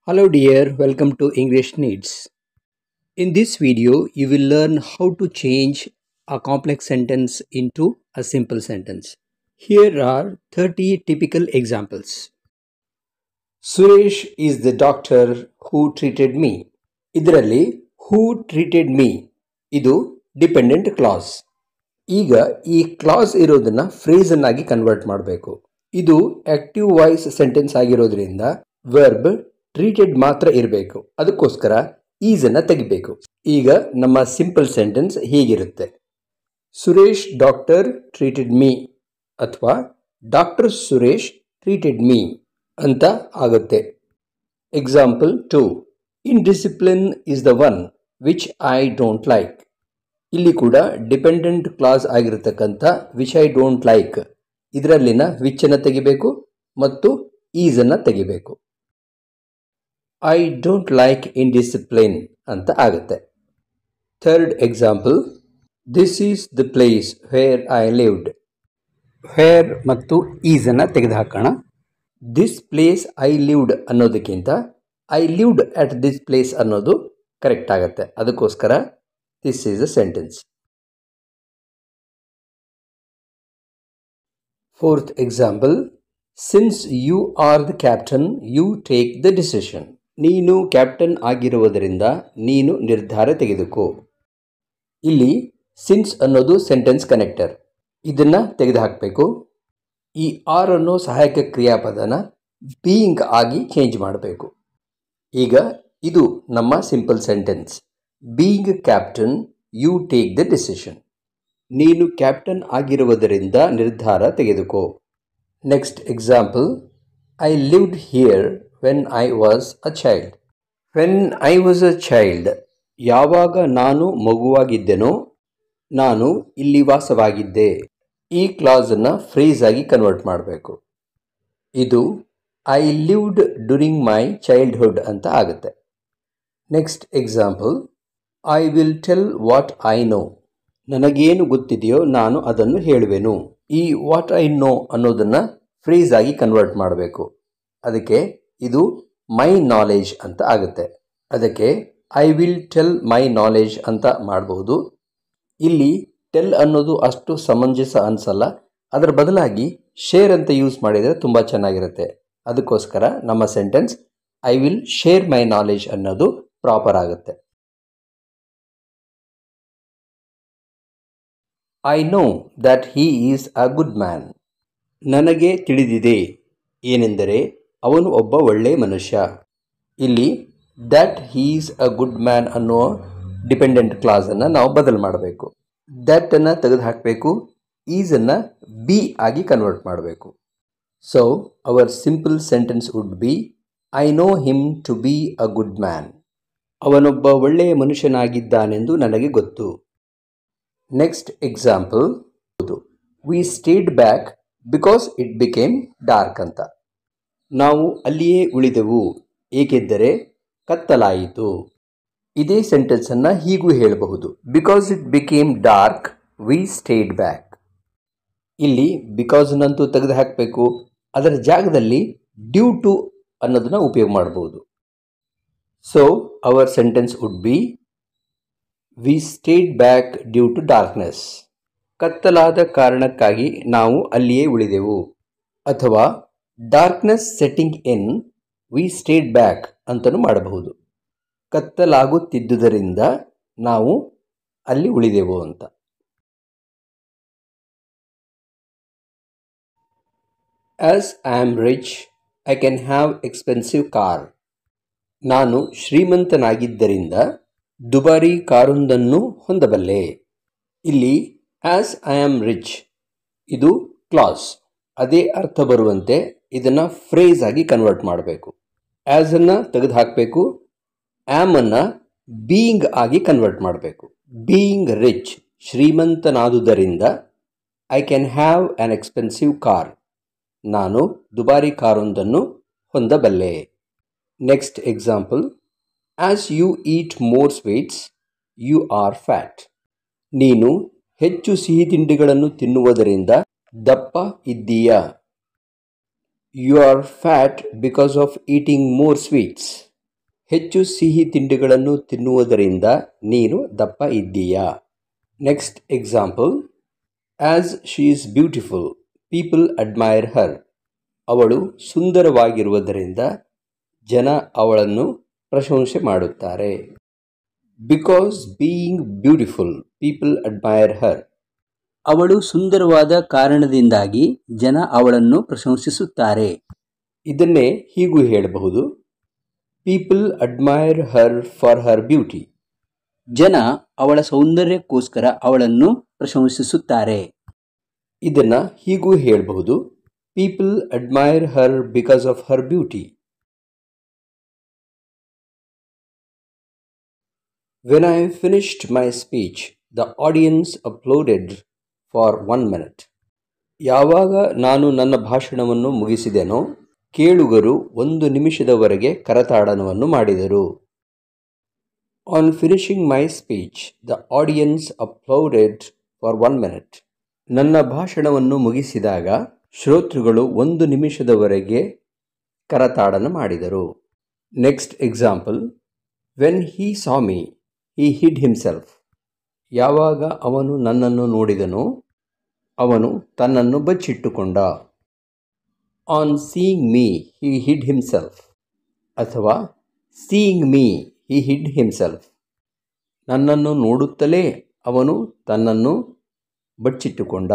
Hello dear, welcome to English Needs. In this video, you will learn how to change a complex sentence into a simple sentence. Here are 30 typical examples. Suresh is the doctor who treated me. ಇದರಲ್ಲಿ who treated me ಇದು dependent class. ಈಗ ಈ class ಇರೋದನ್ನ phrase ಅನ್ನಾಗಿ convert ಮಾಡಬೇಕು. ಇದು active voice sentence ಆಗಿರೋದ್ರಿಂದ verb treated ಮಾತ್ರ ಇರಬೇಕು. ಅದಕ್ಕೋಸ್ಕರ ಈಸನ್ನು ತೆಗಿಬೇಕು. ಈಗ ನಮ್ಮ ಸಿಂಪಲ್ ಸೆಂಟೆನ್ಸ್ ಹೀಗಿರುತ್ತೆ: ಸುರೇಶ್ ಡಾಕ್ಟರ್ ಟ್ರೀಟೆಡ್ ಮೀ ಅಥವಾ ಡಾಕ್ಟರ್ ಸುರೇಶ್ ಟ್ರೀಟೆಡ್ ಮೀ ಅಂತ ಆಗುತ್ತೆ. Example 2. Indiscipline is the one which I don't like. ಇಲ್ಲಿ ಕೂಡ ಡಿಪೆಂಡೆಂಟ್ ಕ್ಲಾಸ್ ಆಗಿರತಕ್ಕಂಥ ವಿಚ್ ಐ ಡೋಂಟ್ ಲೈಕ್ ಇದರಲ್ಲಿನ ವಿಚ್ ಅನ್ನು ತೆಗಿಬೇಕು ಮತ್ತು ಈಸನ್ನು ತೆಗಿಬೇಕು. ಐ ಡೋಂಟ್ ಲೈಕ್ ಇಂಡಿಸಿಪ್ಲಿನ್ ಅಂತ ಆಗುತ್ತೆ. Third example: this is the place where I lived. Where ಮತ್ತು ಈಸನ್ನು ತೆಗೆದುಹಾಕೋಣ. ದಿಸ್ ಪ್ಲೇಸ್ ಐ ಲಿವ್ಡ್ ಅನ್ನೋದಕ್ಕಿಂತ I lived at this place ಅನ್ನೋದು ಕರೆಕ್ಟ್ ಆಗುತ್ತೆ. ಅದಕ್ಕೋಸ್ಕರ this is a sentence. Fourth example: since you are the captain you take the decision. ನೀನು captain ಆಗಿರುವುದರಿಂದ ನೀನು ನಿರ್ಧಾರ ತೆಗೆದುಕೋ. ಇಲ್ಲಿ ಸಿನ್ಸ್ ಅನ್ನೋದು ಸೆಂಟೆನ್ಸ್ ಕನೆಕ್ಟರ್. ಇದನ್ನು ತೆಗೆದುಹಾಕಬೇಕು. ಈ ಆರ್ ಅನ್ನೋ ಸಹಾಯಕ ಕ್ರಿಯಾಪದನ ಬೀಯಿಂಗ್ ಆಗಿ ಚೇಂಜ್ ಮಾಡಬೇಕು. ಈಗ ಇದು ನಮ್ಮ simple sentence. Being captain you take the decision. ನೀನು ಕ್ಯಾಪ್ಟನ್ ಆಗಿರುವುದರಿಂದ ನಿರ್ಧಾರ ತೆಗೆದುಕೋ. Next example: I lived here when I was a child. When I was a child, ಯಾವಾಗ ನಾನು ಮಗುವಾಗಿದ್ದೆನೋ ನಾನು ಇಲ್ಲಿ ವಾಸವಾಗಿದ್ದೆ. ಈ ಕ್ಲಾಸನ್ನು ಫ್ರೇಸ್ ಆಗಿ ಕನ್ವರ್ಟ್ ಮಾಡಬೇಕು. ಇದು I lived during my childhood ಅಂತ ಆಗುತ್ತೆ. Next example: I will tell what I know. ನನಗೇನು ಗೊತ್ತಿದೆಯೋ ನಾನು ಅದನ್ನು ಹೇಳುವೆನು. ಈ ವಾಟ್ ಐ ನೋ ಅನ್ನೋದನ್ನು ಫ್ರೇಸ್ ಆಗಿ ಕನ್ವರ್ಟ್ ಮಾಡಬೇಕು. ಅದಕ್ಕೆ ಇದು ಮೈ ನಾಲೆಜ್ ಅಂತ ಆಗುತ್ತೆ. ಅದಕ್ಕೆ I will tell my knowledge ಅಂತ ಮಾಡಬಹುದು. ಇಲ್ಲಿ ಟೆಲ್ ಅನ್ನೋದು ಅಷ್ಟು ಸಮಂಜಸ ಅನಿಸಲ್ಲ. ಅದರ ಬದಲಾಗಿ ಶೇರ್ ಅಂತ ಯೂಸ್ ಮಾಡಿದರೆ ತುಂಬ ಚೆನ್ನಾಗಿರುತ್ತೆ. ಅದಕ್ಕೋಸ್ಕರ ನಮ್ಮ sentence I will share my knowledge ಅನ್ನೋದು ಪ್ರಾಪರ್ ಆಗುತ್ತೆ. I know that he is a good man. ನನಗೆ ತಿಳಿದಿದೆ ಏನೆಂದರೆ ಅವನು ಒಬ್ಬ ಒಳ್ಳೆಯ ಮನುಷ್ಯ. ಇಲ್ಲಿ that he is a good man ಅನ್ನೋ ಡಿಪೆಂಡೆಂಟ್ ಕ್ಲಾಸನ್ನು ನಾವು ಬದಲು ಮಾಡಬೇಕು. ದ್ಯಾಟನ್ನು ತೆಗೆದುಹಾಕಬೇಕು. ಈಸನ್ನು ಬಿ ಆಗಿ ಕನ್ವರ್ಟ್ ಮಾಡಬೇಕು. So our simple sentence would be I know him to be a good man. ಅವನೊಬ್ಬ ಒಳ್ಳೆಯ ಮನುಷ್ಯನಾಗಿದ್ದಾನೆಂದು ನನಗೆ ಗೊತ್ತು. Next example: V stayed back because it became dark ಅಂತ. ನಾವು ಅಲ್ಲಿಯೇ ಉಳಿದೆವು ಏಕೆಂದರೆ ಕತ್ತಲಾಯಿತು. ಇದೇ ಸೆಂಟೆನ್ಸನ್ನು ಹೀಗೂ ಹೇಳಬಹುದು: because it became dark we stayed back. ಇಲ್ಲಿ ಬಿಕಾಸ್ನಂತೂ ತೆಗೆದುಹಾಕಬೇಕು. ಅದರ ಜಾಗದಲ್ಲಿ ಡ್ಯೂ ಟು ಅನ್ನೋದನ್ನು ಉಪಯೋಗ ಮಾಡಬಹುದು. So our sentence would be we stayed back due to darkness. ಕತ್ತಲಾದ ಕಾರಣಕ್ಕಾಗಿ ನಾವು ಅಲ್ಲಿಯೇ ಉಳಿದೆವು. ಅಥವಾ darkness setting in we stayed back ಅಂತಲೂ ಮಾಡಬಹುದು. ಕತ್ತಲಾಗುತ್ತಿದ್ದುದರಿಂದ ನಾವು ಅಲ್ಲಿ ಉಳಿದೆವು ಅಂತ. As I am rich I can have expensive car. ನಾನು ಶ್ರೀಮಂತನಾಗಿದ್ದರಿಂದ ದುಬಾರಿ ಕಾರೊಂದನ್ನು ಹೊಂದಬಲ್ಲೆ. ಇಲ್ಲಿ ಆಸ್ ಐ ಆಮ್ ರಿಚ್ ಇದು ಕ್ಲಾಸ್. ಅದೇ ಅರ್ಥ ಬರುವಂತೆ ಇದನ್ನು ಫ್ರೇಸ್ ಆಗಿ ಕನ್ವರ್ಟ್ ಮಾಡಬೇಕು. ಆ್ಯಸನ್ನು ತೆಗೆದುಹಾಕಬೇಕು. ಆ್ಯಮನ್ನು ಬೀಯಿಂಗ್ ಆಗಿ ಕನ್ವರ್ಟ್ ಮಾಡಬೇಕು. ಬೀಯಿಂಗ್ ರಿಚ್ ಶ್ರೀಮಂತನಾದುದರಿಂದ I can have an expensive car. ನಾನು ದುಬಾರಿ ಕಾರೊಂದನ್ನು ಹೊಂದಬಲ್ಲೆ. Next example: as you eat more sweets you are fat. ನೀನು ಹೆಚ್ಚು ಸಿಹಿ ತಿಂಡಿಗಳನ್ನು ತಿನ್ನುವುದರಿಂದ ದಪ್ಪ ಇದ್ದೀಯಾ. You are fat because of eating more sweets. ಹೆಚ್ಚು ಸಿಹಿ ತಿಂಡಿಗಳನ್ನು ತಿನ್ನುವುದರಿಂದ ನೀನು ದಪ್ಪ ಇದ್ದೀಯಾ? Next example. As she is beautiful people admire her. ಅವಳು ಸುಂದರವಾಗಿರುವುದರಿಂದ ಜನ ಅವಳನ್ನು ಪ್ರಶಂಸೆ ಮಾಡುತ್ತಾರೆ. Because being beautiful people admire her. ಅವಳು ಸುಂದರವಾದ ಕಾರಣದಿಂದಾಗಿ ಜನ ಅವಳನ್ನು ಪ್ರಶಂಸಿಸುತ್ತಾರೆ. ಇದನ್ನೇ ಹೀಗೂ ಹೇಳಬಹುದು. People admire Har for her beauty. ಜನ ಅವಳ ಸೌಂದರ್ಯಕ್ಕೋಸ್ಕರ ಅವಳನ್ನು ಪ್ರಶಂಸಿಸುತ್ತಾರೆ. ಇದನ್ನು ಹೀಗೂ ಹೇಳಬಹುದು. People admire her because of her beauty. When I finished my speech, the audience applauded for 1 minute. ಯಾವಾಗ ನಾನು ನನ್ನ ಭಾಷಣವನ್ನು ಮುಗಿಸಿದೆನೋ ಕೇಳುಗರು 1 ನಿಮಿಷದವರೆಗೆ ಕರತಾಡನವನ್ನು ಮಾಡಿದರು. On finishing my speech, the audience applauded for 1 minute. ನನ್ನ ಭಾಷಣವನ್ನು ಮುಗಿಸಿದಾಗ ಶ್ರೋತೃಗಳು 1 ನಿಮಿಷದವರೆಗೆ ಕರತಾಡನ ಮಾಡಿದರು. Next example. When he saw me, he hid himself. ಯಾವಾಗ ಅವನು ನನ್ನನ್ನು ನೋಡಿದನೋ ಅವನು ತನ್ನನ್ನು ಬಚ್ಚಿಟ್ಟುಕೊಂಡ. On seeing me, he hid himself. ಅಥವಾ seeing me, he hid himself. ನನ್ನನ್ನು ನೋಡುತ್ತಲೇ ಅವನು ತನ್ನನ್ನು ಬಚ್ಚಿಟ್ಟುಕೊಂಡ.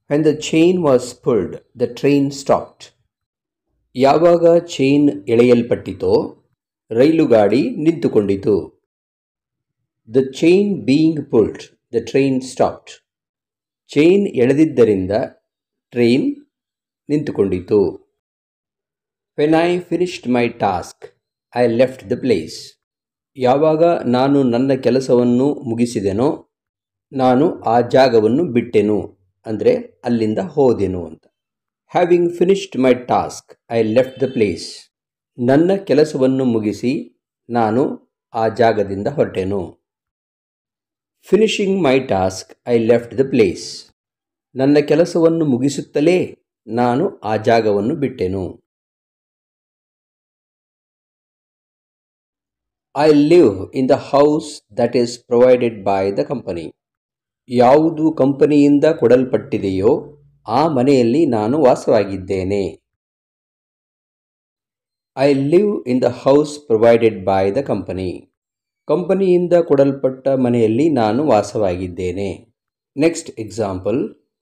When the chain was pulled, the train stopped. ಯಾವಾಗ ಚೈನ್ ಎಳೆಯಲ್ಪಟ್ಟಿತೋ ರೈಲುಗಾಡಿ ನಿಂತುಕೊಂಡಿತು. The chain being pulled, the train stopped. ಚೈನ್ ಎಳೆದಿದ್ದರಿಂದ ಟ್ರೈನ್ ನಿಂತುಕೊಂಡಿತು. When I finished my task, I left the place. ಯಾವಾಗ ನಾನು ನನ್ನ ಕೆಲಸವನ್ನು ಮುಗಿಸಿದೆನೋ ನಾನು ಆ ಜಾಗವನ್ನು ಬಿಟ್ಟೆನು, ಅಂದರೆ ಅಲ್ಲಿಂದ ಹೋದೆನು ಅಂತ. Having finished my task, I left the place. ನನ್ನ ಕೆಲಸವನ್ನು ಮುಗಿಸಿ ನಾನು ಆ ಜಾಗದಿಂದ ಹೊರಟೆನು. Finishing my task, I left the place. ನನ್ನ ಕೆಲಸವನ್ನು ಮುಗಿಸುತ್ತಲೇ ನಾನು ಆ ಜಾಗವನ್ನು ಬಿಟ್ಟೆನು. I live in the house that is provided by the company. ಯಾವುದು ಕಂಪನಿಯಿಂದ ಕೊಡಲ್ಪಟ್ಟಿದೆಯೋ ಆ ಮನೆಯಲ್ಲಿ ನಾನು ವಾಸವಾಗಿದ್ದೇನೆ. I live in the house provided by the company. ಕಂಪನಿಯಿಂದ ಕೊಡಲ್ಪಟ್ಟ ಮನೆಯಲ್ಲಿ ನಾನು ವಾಸವಾಗಿದ್ದೇನೆ. Next example.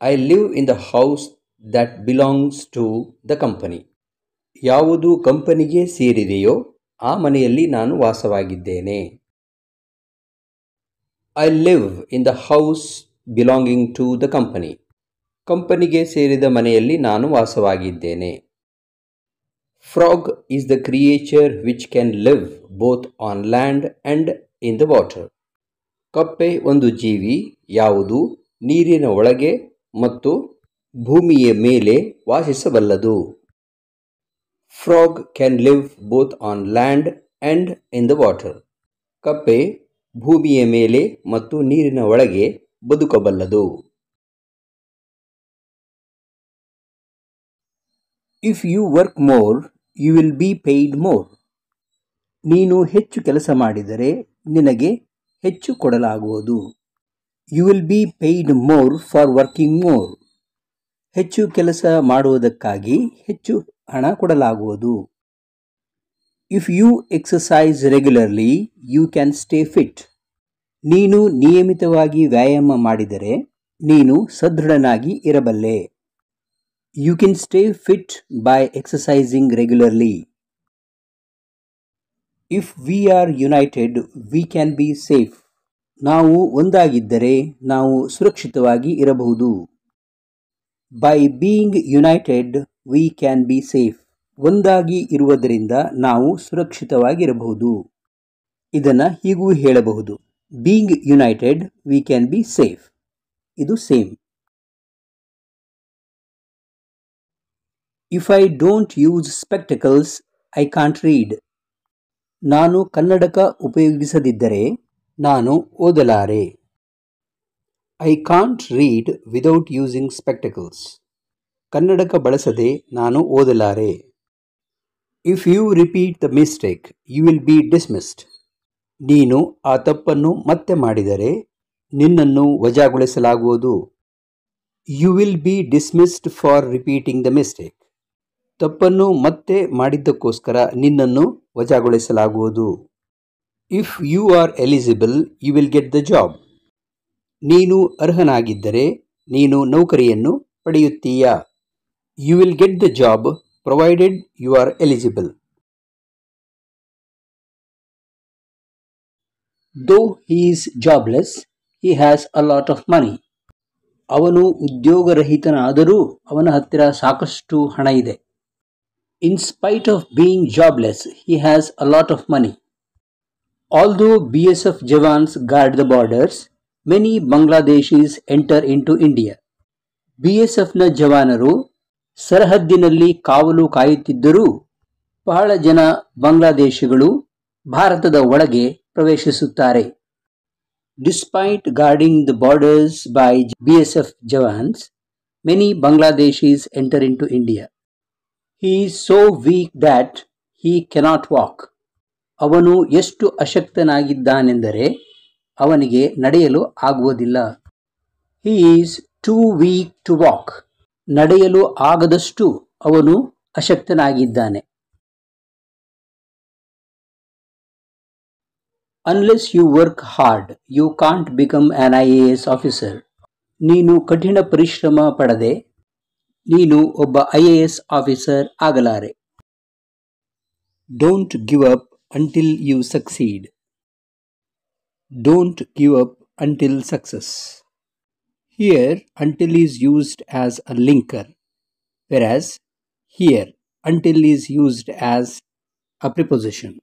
I live in the house that belongs to the company. ಯಾವುದು ಕಂಪನಿಗೆ ಸೇರಿದೆಯೋ ಆ ಮನೆಯಲ್ಲಿ ನಾನು ವಾಸವಾಗಿದ್ದೇನೆ. I live in the house belonging to the company. ಕಂಪನಿಗೆ ಸೇರಿದ ಮನೆಯಲ್ಲಿ ನಾನು ವಾಸವಾಗಿದ್ದೇನೆ. Frog is the creature which can live both on land and in the water. ಕಪ್ಪೆ ಒಂದು ಜೀವಿ ಯಾವುದು ನೀರಿನ ಒಳಗೆ ಮತ್ತು ಭೂಮಿಯ ಮೇಲೆ ವಾಸಿಸಬಲ್ಲದು. Frog can live both on land and in the water. ಕಪ್ಪೆ ಭೂಮಿಯ ಮೇಲೆ ಮತ್ತು ನೀರಿನ ಒಳಗೆ ಬದುಕಬಲ್ಲದು. If you work more, you will be paid more. ನೀನು ಹೆಚ್ಚು ಕೆಲಸ ಮಾಡಿದರೆ ನಿನಗೆ ಹೆಚ್ಚು ಕೊಡಲಾಗುವುದು. You will be paid more for working more. ಹೆಚ್ಚು ಕೆಲಸ ಮಾಡುವುದಕ್ಕಾಗಿ ಹೆಚ್ಚು ಹಣ ಕೊಡಲಾಗುವುದು. If you exercise regularly, you can stay fit. ನೀನು ನಿಯಮಿತವಾಗಿ ವ್ಯಾಯಾಮ ಮಾಡಿದರೆ ನೀನು ಸದೃಢನಾಗಿ ಇರಬಲ್ಲೆ. You can stay fit by exercising regularly. If we are united, we can be safe. ನಾವು ಒಂದಾಗಿದ್ದರೆ ನಾವು ಸುರಕ್ಷಿತವಾಗಿ ಇರಬಹುದು. By being united, we can be safe. ಒಂದಾಗಿ ಇರುವುದರಿಂದ ನಾವು ಸುರಕ್ಷಿತವಾಗಿರಬಹುದು. ಇದನ್ನು ಹೀಗೂ ಹೇಳಬಹುದು. Being united, we can be safe. ಇದು same. If I don't use spectacles, I can't read. ನಾನು ಕನ್ನಡಕ ಉಪಯೋಗಿಸದಿದ್ದರೆ ನಾನು ಓದಲಾರೆ. I can't read without using spectacles. ಕನ್ನಡಕ ಬಳಸದೆ ನಾನು ಓದಲಾರೆ. If you repeat the mistake you will be dismissed. ನೀನು ಆ ತಪ್ಪನ್ನು ಮತ್ತೆ ಮಾಡಿದರೆ ನಿನ್ನನ್ನು ವಜಾಗೊಳಿಸಲಾಗುವುದು. You will be dismissed for repeating the mistake. ತಪ್ಪನ್ನು ಮತ್ತೆ ಮಾಡಿದ್ದಕ್ಕೋಸ್ಕರ ನಿನ್ನನ್ನು ವಜಾಗೊಳಿಸಲಾಗುವುದು. If you are eligible you will get the job. ನೀನು ಅರ್ಹನಾಗಿದ್ದರೆ ನೀನು ನೌಕರಿಯನ್ನು ಪಡೆಯುತ್ತೀಯಾ. You will get the job provided you are eligible. Though he is jobless he has a lot of money. ಅವನು ಉದ್ಯೋಗರಹಿತನಾದರೂ ಅವನ ಹತ್ತಿರ ಸಾಕಷ್ಟು ಹಣ ಇದೆ. In spite of being jobless he has a lot of money. Although BSF jawans guard the borders, many Bangladeshis enter into India. BSFನ ಜವಾನರು ಸರಹದ್ದಿನಲ್ಲಿ ಕಾವಲು ಕಾಯುತ್ತಿದ್ದರೂ ಬಹಳ ಜನ ಬಾಂಗ್ಲಾದೇಶಿಗಳು ಭಾರತದ ಒಳಗೆ ಪ್ರವೇಶಿಸುತ್ತಾರೆ. Despite guarding the borders by BSF jawans, many Bangladeshis enter into India. He is so weak that he cannot walk. ಅವನು ಎಷ್ಟು ಅಶಕ್ತನಾಗಿದ್ದಾನೆಂದರೆ ಅವನಿಗೆ ನಡೆಯಲು ಆಗುವುದಿಲ್ಲ. He is too weak to walk. ನಡೆಯಲು ಆಗದಷ್ಟು ಅವನು ಅಶಕ್ತನಾಗಿದ್ದಾನೆ. Unless you work hard you can't become an IAS officer. ನೀನು ಕಠಿಣ ಪರಿಶ್ರಮ ಪಡದೆ ನೀನು ಒಬ್ಬ IAS ಆಫೀಸರ್ ಆಗಲಾರೆ. Don't give up until you succeed. Don't give up until success. Here until is used as a linker, whereas here until is used as a preposition.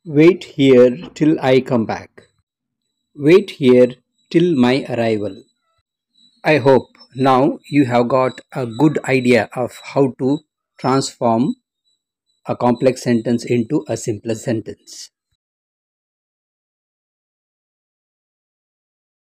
Wait here till I come back. Wait here till my arrival. I hope now you have got a good idea of how to transform a complex sentence into a simpler sentence.